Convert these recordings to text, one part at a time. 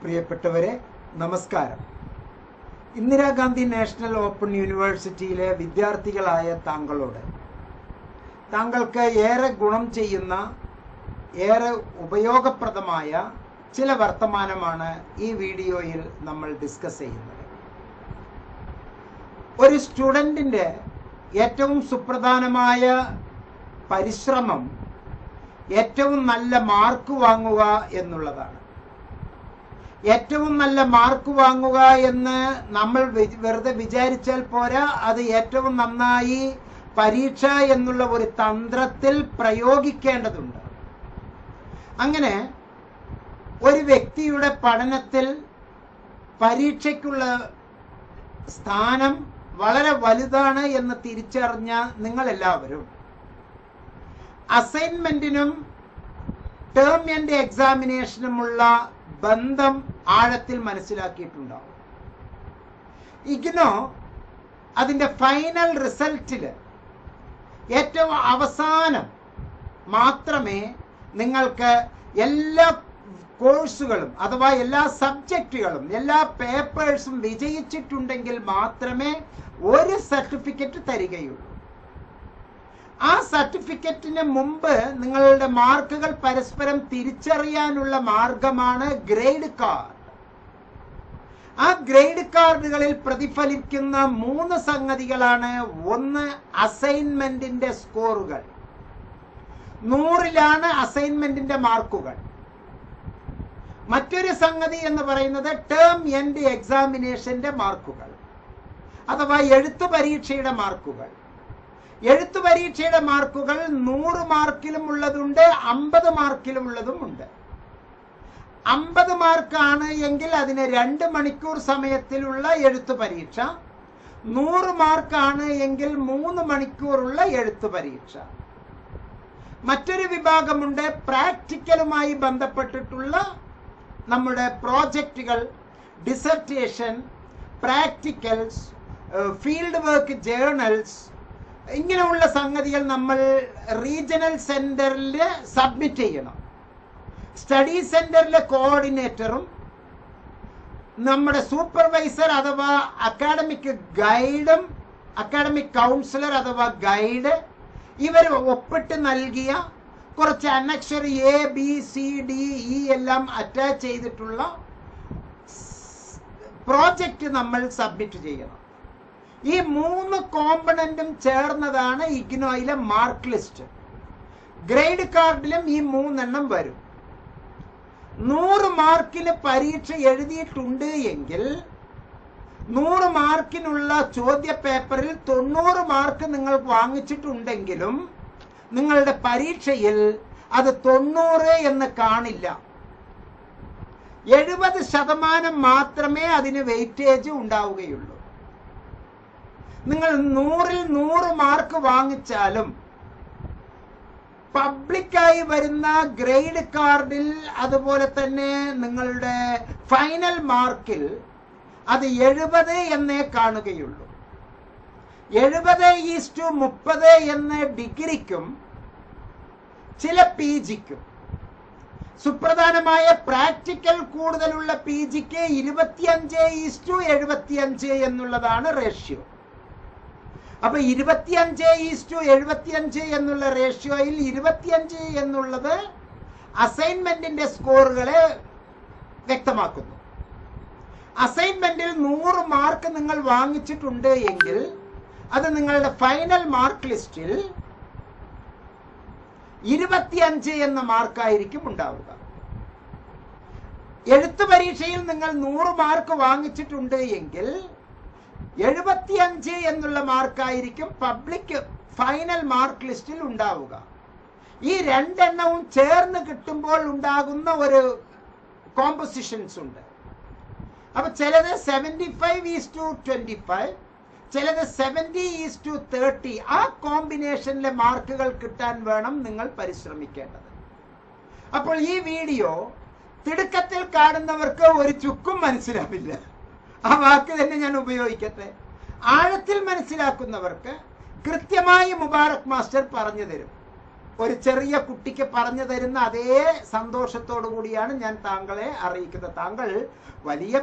പ്രിയപ്പെട്ടവരെ നമസ്കാരം. Indira Gandhi national open യൂണിവേഴ്സിറ്റിയിലെ വിദ്യാർത്ഥികളായ താങ്കളോട് താങ്കൾക്ക് ഏറെ ഗുണം ചെയ്യുന്ന ഏറെ ഉപയോഗപ്രദമായ ചില വർത്തമാനമാണ് ഈ വീഡിയോയിൽ നമ്മൾ ഡിസ്കസ് ചെയ്യുന്നത്. ഒരു സ്റ്റുഡൻറ്റിൻ്റെ ഏറ്റവും സുപ്രധാനമായ പരിശ്രമം ഏറ്റവും നല്ല മാർക്ക് വാങ്ങുക എന്നുള്ളതാണ്. ഏറ്റവും നല്ല മാർക്ക് വാങ്ങുക എന്ന് നമ്മൾ വെറുതെ വിചാരിച്ചാൽ പോരാ, അത് ഏറ്റവും നന്നായി പരീക്ഷ എന്നുള്ള ഒരു തന്ത്രത്തിൽ പ്രയോഗിക്കേണ്ടതുണ്ട്. അങ്ങനെ ഒരു വ്യക്തിയുടെ പഠനത്തിൽ പരീക്ഷയ്ക്കുള്ള സ്ഥാനം വളരെ വലുതാണ് എന്ന് തിരിച്ചറിഞ്ഞ നിങ്ങളെല്ലാവരും അസൈൻമെന്റിനും ടേം എൻഡ് എക്സാമിനേഷനുമുള്ള ബന്ധം ആഴത്തിൽ മനസ്സിലാക്കിയിട്ടുണ്ടാവും. ഇഗ്നോ അതിൻ്റെ ഫൈനൽ റിസൾട്ടിൽ ഏറ്റവും അവസാനം മാത്രമേ നിങ്ങൾക്ക് എല്ലാ കോഴ്സുകളും അഥവാ എല്ലാ സബ്ജക്റ്റുകളും എല്ലാ പേപ്പേഴ്സും വിജയിച്ചിട്ടുണ്ടെങ്കിൽ മാത്രമേ ഒരു സർട്ടിഫിക്കറ്റ് തരികയുള്ളൂ. ആ സർട്ടിഫിക്കറ്റിന് മുമ്പ് നിങ്ങളുടെ മാർക്കുകൾ പരസ്പരം തിരിച്ചറിയാനുള്ള മാർഗമാണ് ഗ്രേഡ് കാർഡ്. ആ ഗ്രേഡ് കാർഡുകളിൽ പ്രതിഫലിക്കുന്ന 3 സംഗതികളാണ്. ഒന്ന്, അസൈൻമെന്റിന്റെ സ്കോറുകൾ. 100ലാണ് അസൈൻമെന്റിന്റെ മാർക്കുകൾ. മറ്റൊരു സംഗതി എന്ന് പറയുന്നത് ടേം എൻഡ് എക്സാമിനേഷന്റെ മാർക്കുകൾ അഥവാ എഴുത്തു പരീക്ഷയുടെ മാർക്കുകൾ. എഴുത്തു പരീക്ഷയുടെ മാർക്കുകൾ 100 മാർക്കിലും ഉള്ളതുണ്ട്, 50 മാർക്കിലും ഉള്ളതുമുണ്ട്. 50 മാർക്കാണ് എങ്കിൽ അതിന് 2 മണിക്കൂർ സമയത്തിലുള്ള എഴുത്തു പരീക്ഷ. 100 മാർക്കാണ് എങ്കിൽ 3 മണിക്കൂറുള്ള എഴുത്തു പരീക്ഷ. മറ്റൊരു വിഭാഗമുണ്ട് പ്രാക്ടിക്കലുമായി ബന്ധപ്പെട്ടിട്ടുള്ള നമ്മുടെ പ്രോജക്റ്റുകൾ, dissertation, practicals, field work journals, ഇങ്ങനെയുള്ള സംഗതികൾ നമ്മൾ റീജിയണൽ സെന്ററിൽ സബ്മിറ്റ് ചെയ്യണം. സ്റ്റഡി സെന്ററിലെ കോർഡിനേറ്ററും നമ്മുടെ സൂപ്പർവൈസർ അഥവാ അക്കാഡമിക് ഗൈഡും അക്കാഡമിക് കൗൺസിലർ അഥവാ ഗൈഡ് ഇവർ ഒപ്പിട്ട് നൽകിയ കുറച്ച് അനക്ഷർ ABCDE എല്ലാം അറ്റാച്ച് ചെയ്തിട്ടുള്ള പ്രോജക്റ്റ് നമ്മൾ സബ്മിറ്റ് ചെയ്യണം. ഈ 3 കോമ്പണന്റും ചേർന്നതാണ് ഇഗ്നോയിലെ മാർക്ക് ലിസ്റ്റ്. ഗ്രേഡ് കാർഡിലും ഈ 3 എണ്ണം വരും. 100 മാർക്കിന് പരീക്ഷ എഴുതിയിട്ടുണ്ട് എങ്കിൽ 100 മാർക്കിനുള്ള ചോദ്യ പേപ്പറിൽ 90 മാർക്ക് നിങ്ങൾ വാങ്ങിച്ചിട്ടുണ്ടെങ്കിലും നിങ്ങളുടെ പരീക്ഷയിൽ അത് 90 എന്ന് കാണില്ല. 70% മാത്രമേ അതിന് വെയിറ്റേജ് ഉണ്ടാവുകയുള്ളൂ. നിങ്ങൾ 100ൽ 100 മാർക്ക് വാങ്ങിച്ചാലും പബ്ലിക്കായി വരുന്ന ഗ്രേഡ് കാർഡിൽ അതുപോലെ തന്നെ നിങ്ങളുടെ ഫൈനൽ മാർക്കിൽ അത് 70 എന്നേ കാണുകയുള്ളൂ. 70:30 എന്ന ഡിഗ്രിക്കും ചില PGക്കും, സുപ്രധാനമായ പ്രാക്ടിക്കൽ കൂടുതലുള്ള PGക്ക് 25:75 എന്നുള്ളതാണ് റേഷ്യോ. അപ്പൊ 25:75 എന്നുള്ള റേഷ്യോയിൽ 25 എന്നുള്ളത് അസൈൻമെന്റിന്റെ സ്കോറുകളെ വ്യക്തമാക്കുന്നു. അസൈൻമെന്റിൽ 100 മാർക്ക് നിങ്ങൾ വാങ്ങിച്ചിട്ടുണ്ട് എങ്കിൽ അത് നിങ്ങളുടെ ഫൈനൽ മാർക്ക് ലിസ്റ്റിൽ 25 എന്ന മാർക്കായിരിക്കും ഉണ്ടാവുക. എഴുത്തു പരീക്ഷയിൽ നിങ്ങൾ 100 മാർക്ക് വാങ്ങിച്ചിട്ടുണ്ട് എങ്കിൽ 75 എന്നുള്ള മാർക്കായിരിക്കും പബ്ലിക് ഫൈനൽ മാർക്ക് ലിസ്റ്റിൽ ഉണ്ടാവുക. ഈ 2 എണ്ണവും ചേർന്ന് കിട്ടുമ്പോൾ ഉണ്ടാകുന്ന ഒരു കോമ്പോസിഷൻസ് ഉണ്ട്. അപ്പൊ ചിലത് 75:25, ചിലത് 70:30. ആ കോമ്പിനേഷനിലെ മാർക്കുകൾ കിട്ടാൻ വേണം നിങ്ങൾ പരിശ്രമിക്കേണ്ടത്. അപ്പോൾ ഈ വീഡിയോ തിടുക്കത്തിൽ കാണുന്നവർക്ക് ഒരു ചുക്കും മനസ്സിലാവില്ല. ആ വാക്ക് തന്നെ ഞാൻ ഉപയോഗിക്കട്ടെ. ആഴത്തിൽ മനസ്സിലാക്കുന്നവർക്ക് കൃത്യമായി മുബാറക് മാസ്റ്റർ പറഞ്ഞു തരും. ഒരു ചെറിയ കുട്ടിക്ക് പറഞ്ഞു തരുന്ന അതേ സന്തോഷത്തോടു കൂടിയാണ് ഞാൻ താങ്കളെ അറിയിക്കുന്നത്. താങ്കൾ വലിയ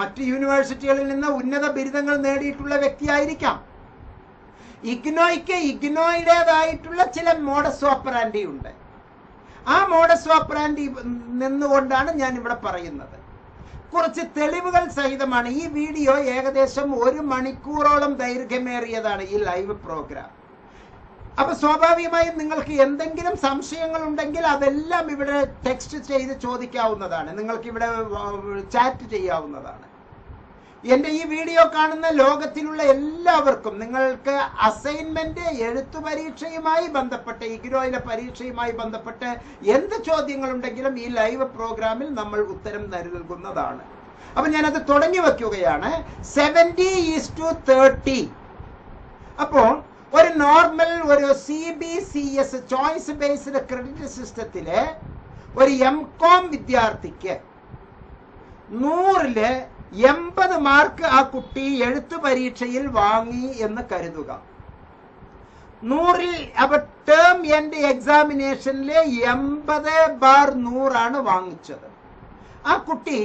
മറ്റ് യൂണിവേഴ്സിറ്റികളിൽ നിന്ന് ഉന്നത ബിരുദങ്ങൾ നേടിയിട്ടുള്ള വ്യക്തിയായിരിക്കാം. ഇഗ്നോയുടേതായിട്ടുള്ള ചില മോഡസ് ഓപ്പറാൻഡി ഉണ്ട്. ആ മോഡസ് ഓപ്പറാൻഡി നിന്നുകൊണ്ടാണ് ഞാൻ ഇവിടെ പറയുന്നത്. കുറച്ച് തെളിവുകൾ സഹിതമാണ്. ഈ വീഡിയോ ഏകദേശം 1 മണിക്കൂറോളം ദൈർഘ്യമേറിയതാണ്, ഈ ലൈവ് പ്രോഗ്രാം. അപ്പൊ സ്വാഭാവികമായും നിങ്ങൾക്ക് എന്തെങ്കിലും സംശയങ്ങൾ ഉണ്ടെങ്കിൽ അതെല്ലാം ഇവിടെ ടെക്സ്റ്റ് ചെയ്ത് ചോദിക്കാവുന്നതാണ്, നിങ്ങൾക്ക് ഇവിടെ ചാറ്റ് ചെയ്യാവുന്നതാണ്. എന്റെ ഈ വീഡിയോ കാണുന്ന ലോകത്തിലുള്ള എല്ലാവർക്കും നിങ്ങൾക്ക് അസൈൻമെന്റ്, എഴുത്തു പരീക്ഷയുമായി ബന്ധപ്പെട്ട്, ഇഗ്നോയിലെ പരീക്ഷയുമായി ബന്ധപ്പെട്ട് എന്ത് ചോദ്യങ്ങളുണ്ടെങ്കിലും ഈ ലൈവ് പ്രോഗ്രാമിൽ നമ്മൾ ഉത്തരം നൽകുന്നതാണ്. അപ്പൊ ഞാനത് തുടങ്ങി വെക്കുകയാണ്. 70:30. അപ്പോൾ ഒരു നോർമൽ, ഒരു CBCS ചോയ്സ് ബേസ്ഡ് ക്രെഡിറ്റ് സിസ്റ്റത്തിലെ ഒരു MCOM വിദ്യാർത്ഥിക്ക് 100-ല് 80 മാർക്ക് ആ കുട്ടി എഴുത്തു പരീക്ഷയിൽ വാങ്ങി എന്ന് കരുതുക. 100-ൽ അപ്പൊ ടേം എൻഡ് എക്സാമിനേഷനിലെ 80/100 ആണ് വാങ്ങിച്ചത്. ആ കുട്ടി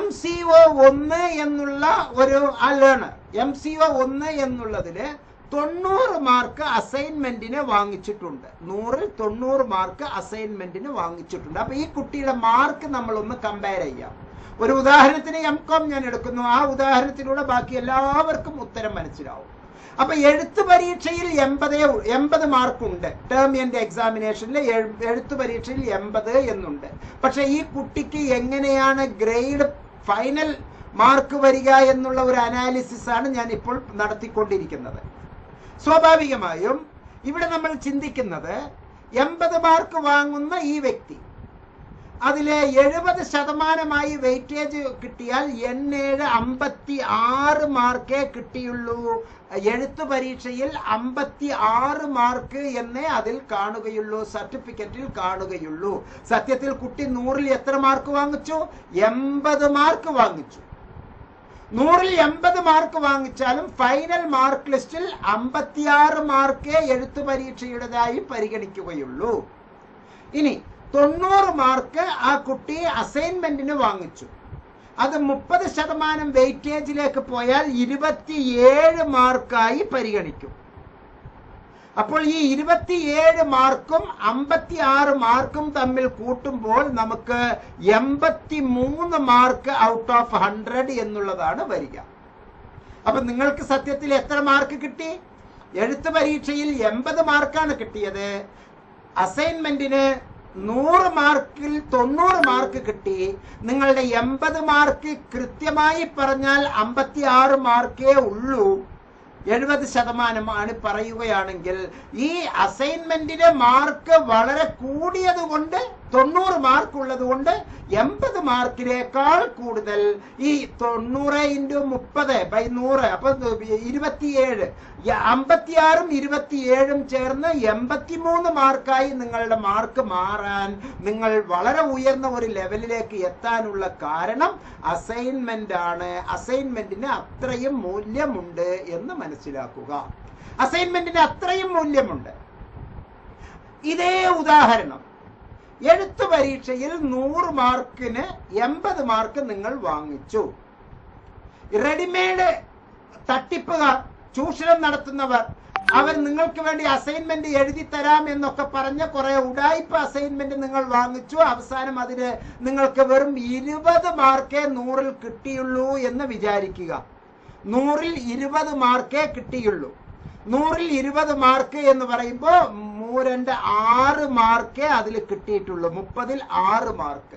MCO 1 എന്നുള്ള ഒരു ലേണർ, MCO 1 എന്നുള്ളതില് 90 മാർക്ക് അസൈൻമെന്റിന് വാങ്ങിച്ചിട്ടുണ്ട്. 100-ൽ 90 മാർക്ക് അസൈൻമെന്റിന് വാങ്ങിച്ചിട്ടുണ്ട്. അപ്പൊ ഈ കുട്ടിയുടെ മാർക്ക് നമ്മളൊന്ന് കമ്പയർ ചെയ്യാം. ഒരു ഉദാഹരണത്തിന് MCOM ഞാൻ എടുക്കുന്നു. ആ ഉദാഹരണത്തിലൂടെ ബാക്കി എല്ലാവർക്കും ഉത്തരം മനസ്സിലാവും. അപ്പൊ എഴുത്തു പരീക്ഷയിൽ 80 മാർക്കുണ്ട്. ടേം എൻഡ് എക്സാമിനേഷനിൽ എഴുത്തു പരീക്ഷയിൽ 80 എന്നുണ്ട്. പക്ഷെ ഈ കുട്ടിക്ക് എങ്ങനെയാണ് ഗ്രേഡ് ഫൈനൽ മാർക്ക് വരിക എന്നുള്ള ഒരു അനാലിസിസ് ആണ് ഞാൻ ഇപ്പോൾ നടത്തിക്കൊണ്ടിരിക്കുന്നത്. സ്വാഭാവികമായും ഇവിടെ നമ്മൾ ചിന്തിക്കുന്നത് 80 മാർക്ക് വാങ്ങുന്ന ഈ വ്യക്തി അതിലെ 70% വെയിറ്റേജ് കിട്ടിയാൽ 56 മാർക്കേ കിട്ടിയുള്ളൂ. എഴുത്തു പരീക്ഷയിൽ 56 മാർക്ക് എന്നേ അതിൽ കാണുകയുള്ളൂ, സർട്ടിഫിക്കറ്റിൽ കാണുകയുള്ളൂ. സത്യത്തിൽ കുട്ടി 100-ൽ എത്ര മാർക്ക് വാങ്ങിച്ചു? 80 മാർക്ക് വാങ്ങിച്ചു. 100-ൽ 80 മാർക്ക് വാങ്ങിച്ചാലും ഫൈനൽ മാർക്ക് ലിസ്റ്റിൽ 56 മാർക്കേ എഴുത്തു പരീക്ഷയുടേതായി പരിഗണിക്കുകയുള്ളൂ. ഇനി 90 മാർക്ക് ആ കുട്ടി അസൈൻമെന്റിന് വാങ്ങിച്ചു. അത് 30% വെയിറ്റേജിലേക്ക് പോയാൽ 27 മാർക്കായി പരിഗണിക്കും. അപ്പോൾ ഈ 27 മാർക്കും 56 മാർക്കും തമ്മിൽ കൂട്ടുമ്പോൾ നമുക്ക് 83 മാർക്ക് ഔട്ട് ഓഫ് 100 എന്നുള്ളതാണ് വരിക. അപ്പൊ നിങ്ങൾക്ക് സത്യത്തിൽ എത്ര മാർക്ക് കിട്ടി? എഴുത്ത് പരീക്ഷയിൽ 80 മാർക്കാണ് കിട്ടിയത്. അസൈൻമെന്റിന് 100 മാർക്കിൽ 90 മാർക്ക് കിട്ടി. നിങ്ങളുടെ 80 മാർക്ക് കൃത്യമായി പറഞ്ഞാൽ 56 മാർക്കേ ഉള്ളൂ. 70% പറയുകയാണെങ്കിൽ ഈ അസൈൻമെന്റിന്റെ മാർക്ക് വളരെ കൂടിയത് കൊണ്ട്, 90 മാർക്ക് ഉള്ളത് കൊണ്ട് 80 മാർക്കിനേക്കാൾ കൂടുതൽ ഈ 90 × 30/100 അപ്പൊ 27, 56ഉം 27ഉം ചേർന്ന് 83 മാർക്കായി നിങ്ങളുടെ മാർക്ക് മാറാൻ, നിങ്ങൾ വളരെ ഉയർന്ന ഒരു ലെവലിലേക്ക് എത്താനുള്ള കാരണം അസൈൻമെന്റ് ആണ്. അസൈൻമെന്റിന് അത്രയും മൂല്യമുണ്ട് എന്ന് മനസ്സിലാക്കുക. അസൈൻമെന്റിന് അത്രയും മൂല്യമുണ്ട്. ഇതേ ഉദാഹരണം എഴുത്തു പരീക്ഷയിൽ 100 മാർക്കിന് 80 മാർക്ക് നിങ്ങൾ വാങ്ങിച്ചു. റെഡിമെയ്ഡ് തട്ടിപ്പുകാർ, ചൂഷണം നടത്തുന്നവർ, അവർ നിങ്ങൾക്ക് വേണ്ടി അസൈൻമെന്റ് എഴുതി തരാം എന്നൊക്കെ പറഞ്ഞ കുറെ ഉഡായിപ്പ് അസൈൻമെന്റ് നിങ്ങൾ വാങ്ങിച്ചു. അവസാനം അതിന് നിങ്ങൾക്ക് വെറും 20 മാർക്കേ 100-ൽ കിട്ടിയുള്ളൂ എന്ന് വിചാരിക്കുക. 100-ൽ 20 മാർക്കേ കിട്ടിയുള്ളൂ. 100-ൽ 20 മാർക്ക് എന്ന് പറയുമ്പോൾ 6 മാർക്കേ അതിൽ കിട്ടിയിട്ടുള്ളൂ. 30-ൽ 6 മാർക്ക്.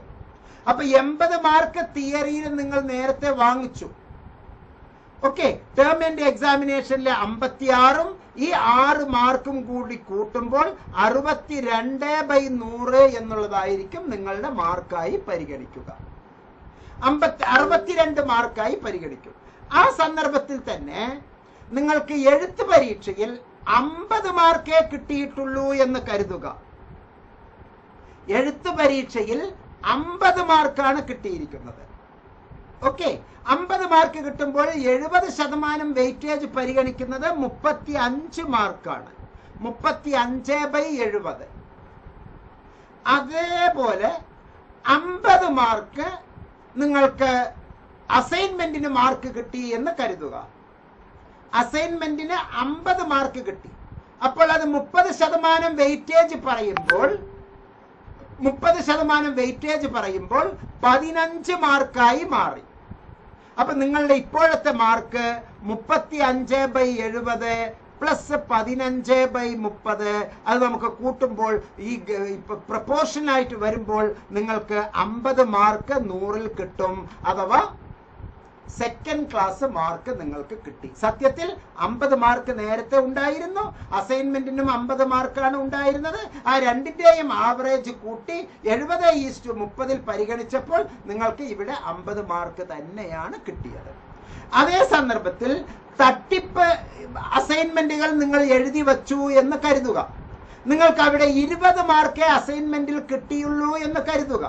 അപ്പൊ 80 മാർക്ക് തിയറിയിൽ നിങ്ങൾ നേരത്തെ വാങ്ങിച്ചു. ഓക്കെ, ടേം ആൻഡ് എക്സാമിനേഷനിലെ 56ഉം ഈ 6 മാർക്കും കൂടി കൂട്ടുമ്പോൾ 62/100 എന്നുള്ളതായിരിക്കും നിങ്ങളുടെ മാർക്കായി പരിഗണിക്കുക. 62 മാർക്കായി പരിഗണിക്കും. ആ സന്ദർഭത്തിൽ തന്നെ നിങ്ങൾക്ക് എഴുത്ത് പരീക്ഷയിൽ 50 മാർക്കേ കിട്ടിയിട്ടുള്ളൂ എന്ന് കരുതുക. എഴുത്ത് പരീക്ഷയിൽ 50 മാർക്കാണ് കിട്ടിയിരിക്കുന്നത്. ഓക്കെ, 50 മാർക്ക് കിട്ടുമ്പോൾ 70% വെയിറ്റേജ് പരിഗണിക്കുന്നത് 35 മാർക്കാണ്. 35/70. അതേപോലെ 50 മാർക്ക് നിങ്ങൾക്ക് അസൈൻമെന്റിന് മാർക്ക് കിട്ടി എന്ന് കരുതുക. അസൈൻമെന്റിന് 50 മാർക്ക് കിട്ടി. അപ്പോൾ അത് 30% വെയിറ്റേജ് പറയുമ്പോൾ 15 മാർക്കായി മാറി. അപ്പൊ നിങ്ങളുടെ ഇപ്പോഴത്തെ മാർക്ക് 35/70 പ്ലസ് 15/30. അത് നമുക്ക് കൂട്ടുമ്പോൾ ഈ പ്രൊപ്പോർഷൻ ആയിട്ട് വരുമ്പോൾ നിങ്ങൾക്ക് 50 മാർക്ക് 100-ൽ കിട്ടും. അഥവാ സെക്കൻഡ് ക്ലാസ് മാർക്ക് നിങ്ങൾക്ക് കിട്ടി. സത്യത്തിൽ 50 മാർക്ക് നേരത്തെ ഉണ്ടായിരുന്നു. അസൈൻമെന്റിനും 50 മാർക്കാണ് ഉണ്ടായിരുന്നത്. ആ രണ്ടിന്റെയും ആവറേജ് കൂട്ടി 70:30 പരിഗണിച്ചപ്പോൾ നിങ്ങൾക്ക് ഇവിടെ 50 മാർക്ക് തന്നെയാണ് കിട്ടിയത്. അതേ സന്ദർഭത്തിൽ തട്ടിപ്പ് അസൈൻമെന്റുകൾ നിങ്ങൾ എഴുതി വച്ചു എന്ന് കരുതുക. നിങ്ങൾക്ക് അവിടെ 20 മാർക്കേ അസൈൻമെന്റിൽ കിട്ടിയുള്ളൂ എന്ന് കരുതുക.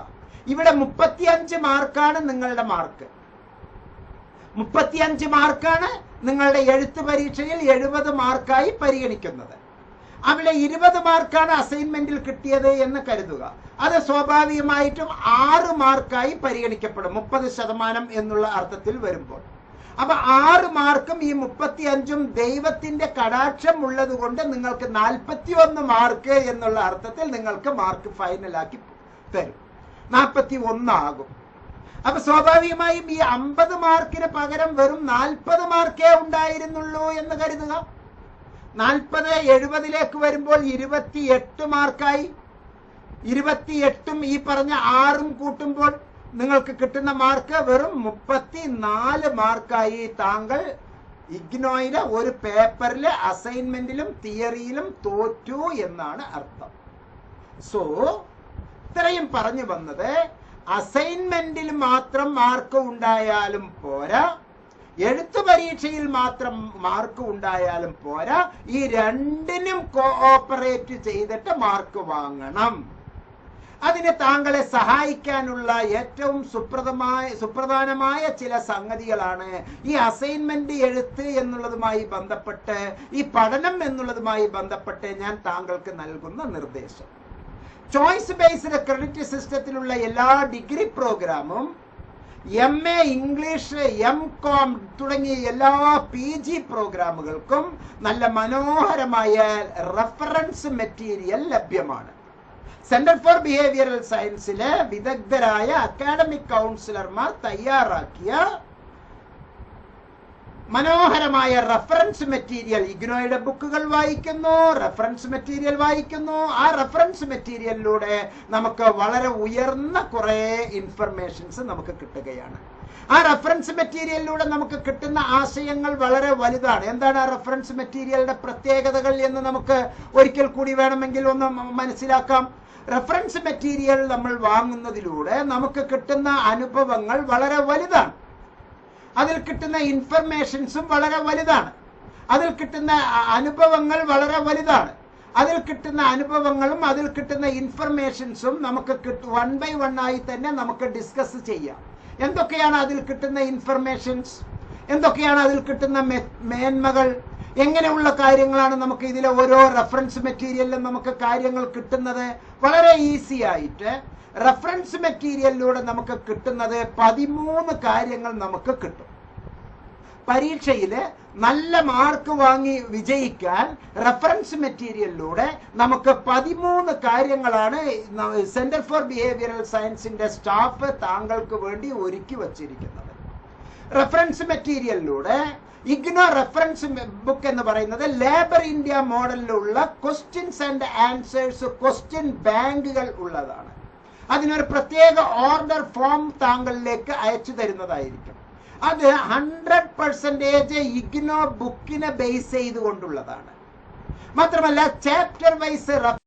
ഇവിടെ 35 മാർക്കാണ് നിങ്ങളുടെ മാർക്ക്. 35 മാർക്കാണ് നിങ്ങളുടെ എഴുത്ത് പരീക്ഷയിൽ 70 മാർക്കായി പരിഗണിക്കുന്നത്. അവിടെ 20 മാർക്കാണ് അസൈൻമെന്റിൽ കിട്ടിയത് എന്ന് കരുതുക. അത് സ്വാഭാവികമായിട്ടും 6 മാർക്കായി പരിഗണിക്കപ്പെടും 30% എന്നുള്ള അർത്ഥത്തിൽ വരുമ്പോൾ. അപ്പൊ 6 മാർക്കും ഈ 35ഉം ദൈവത്തിന്റെ കടാക്ഷം ഉള്ളത് കൊണ്ട് നിങ്ങൾക്ക് 41 മാർക്ക് എന്നുള്ള അർത്ഥത്തിൽ നിങ്ങൾക്ക് മാർക്ക് ഫൈനലാക്കി തരും. 41 ആകും. അപ്പൊ സ്വാഭാവികമായും ഈ 50 മാർക്കിന് പകരം വെറും 40 മാർക്കേ ഉണ്ടായിരുന്നുള്ളൂ എന്ന് കരുതുക. 40 70ലേക്ക് വരുമ്പോൾ 28 മാർക്കായി. 28ഉം ഈ പറഞ്ഞ 6ഉം കൂട്ടുമ്പോൾ നിങ്ങൾക്ക് കിട്ടുന്ന മാർക്ക് വെറും 34 മാർക്കായി. താങ്കൾ ഇഗ്നോയിലെ ഒരു പേപ്പറിലെ അസൈൻമെന്റിലും തിയറിയിലും തോറ്റു എന്നാണ് അർത്ഥം. സോ ഇത്രയും പറഞ്ഞു വന്നത്, അസൈൻമെന്റിൽ മാത്രം മാർക്ക് ഉണ്ടായാലും പോരാ, എഴുത്തു പരീക്ഷയിൽ മാത്രം മാർക്ക് ഉണ്ടായാലും പോരാ, ഈ രണ്ടിനും കോഓപ്പറേറ്റ് ചെയ്തിട്ട് മാർക്ക് വാങ്ങണം. അതിന് താങ്കളെ സഹായിക്കാനുള്ള ഏറ്റവും സുപ്രധാനമായ ചില സംഗതികളാണ് ഈ അസൈൻമെന്റ് എഴുത്ത് എന്നുള്ളതുമായി ബന്ധപ്പെട്ട്, ഈ പഠനം എന്നുള്ളതുമായി ബന്ധപ്പെട്ട് ഞാൻ താങ്കൾക്ക് നൽകുന്ന നിർദ്ദേശം. ചോയ്സ് ബേസ്ഡ് ക്രെഡിറ്റ് സിസ്റ്റത്തിലുള്ള എല്ലാ ഡിഗ്രി പ്രോഗ്രാമും, MA ഇംഗ്ലീഷ്, MCOM തുടങ്ങിയ എല്ലാ PG പ്രോഗ്രാമുകൾക്കും നല്ല മനോഹരമായ റെഫറൻസ് മെറ്റീരിയൽ ലഭ്യമാണ്. സെന്റർ ഫോർ ബിഹേവിയറൽ സയൻസിലെ വിദഗ്ധരായ അക്കാഡമിക് കൗൺസിലർമാർ തയ്യാറാക്കിയ മനോഹരമായ റെഫറൻസ് മെറ്റീരിയൽ, ഇഗ്നോയുടെ ബുക്കുകൾ വായിക്കുന്നു, റെഫറൻസ് മെറ്റീരിയൽ വായിക്കുന്നു. ആ റെഫറൻസ് മെറ്റീരിയലിലൂടെ നമുക്ക് വളരെ ഉയർന്ന കുറെ ഇൻഫർമേഷൻസ് നമുക്ക് കിട്ടുകയാണ്. ആ റെഫറൻസ് മെറ്റീരിയലിലൂടെ നമുക്ക് കിട്ടുന്ന ആശയങ്ങൾ വളരെ വലുതാണ്. എന്താണ് ആ റെഫറൻസ് മെറ്റീരിയലിന്റെ പ്രത്യേകതകൾ എന്ന് നമുക്ക് ഒരിക്കൽ കൂടി വേണമെങ്കിൽ ഒന്ന് മനസ്സിലാക്കാം. റെഫറൻസ് മെറ്റീരിയൽ നമ്മൾ വാങ്ങുന്നതിലൂടെ നമുക്ക് കിട്ടുന്ന അനുഭവങ്ങൾ വളരെ വലുതാണ്. അതിൽ കിട്ടുന്ന ഇൻഫർമേഷൻസും വളരെ വലുതാണ്. അതിൽ കിട്ടുന്ന അനുഭവങ്ങൾ വളരെ വലുതാണ്. അതിൽ കിട്ടുന്ന അനുഭവങ്ങളും അതിൽ കിട്ടുന്ന ഇൻഫർമേഷൻസും നമുക്ക് 1 by 1 ആയി തന്നെ നമുക്ക് ഡിസ്കസ് ചെയ്യാം. എന്തൊക്കെയാണ് അതിൽ കിട്ടുന്ന ഇൻഫർമേഷൻസ്, എന്തൊക്കെയാണ് അതിൽ കിട്ടുന്ന മേന്മകൾ, എങ്ങനെയുള്ള കാര്യങ്ങളാണ് നമുക്ക് ഇതിലെ ഓരോ റെഫറൻസ് മെറ്റീരിയലിലും നമുക്ക് കാര്യങ്ങൾ കിട്ടുന്നത്. വളരെ ഈസി ആയിട്ട് റെഫറൻസ് മെറ്റീരിയലിലൂടെ നമുക്ക് കിട്ടുന്നത് 13 കാര്യങ്ങൾ നമുക്ക് കിട്ടും. പരീക്ഷയിൽ നല്ല മാർക്ക് വാങ്ങി വിജയിക്കാൻ റെഫറൻസ് മെറ്റീരിയലിലൂടെ നമുക്ക് 13 കാര്യങ്ങളാണ് സെന്റർ ഫോർ ബിഹേവിയറൽ സയൻസിന്റെ സ്റ്റാഫ് താങ്കൾക്ക് വേണ്ടി ഒരുക്കി വച്ചിരിക്കുന്നത്. റെഫറൻസ് മെറ്റീരിയലിലൂടെ ഇഗ്നോ റെഫറൻസ് ബുക്ക് എന്ന് പറയുന്നത് ലേബർ ഇന്ത്യ മോഡലിലുള്ള ക്വസ്റ്റ്യൻസ് ആൻഡ് ആൻസേഴ്സ് ക്വസ്റ്റ്യൻ ബാങ്കുകൾ ഉള്ളതാണ്. അതിനൊരു പ്രത്യേക ഓർഡർ ഫോം താങ്കളിലേക്ക് അയച്ചു തരുന്നതായിരിക്കും. അത് 100% ഇഗ്നോ ബുക്കിനെ ബേസ് ചെയ്തുകൊണ്ടുള്ളതാണ്. മാത്രമല്ല ചാപ്റ്റർ വൈസ്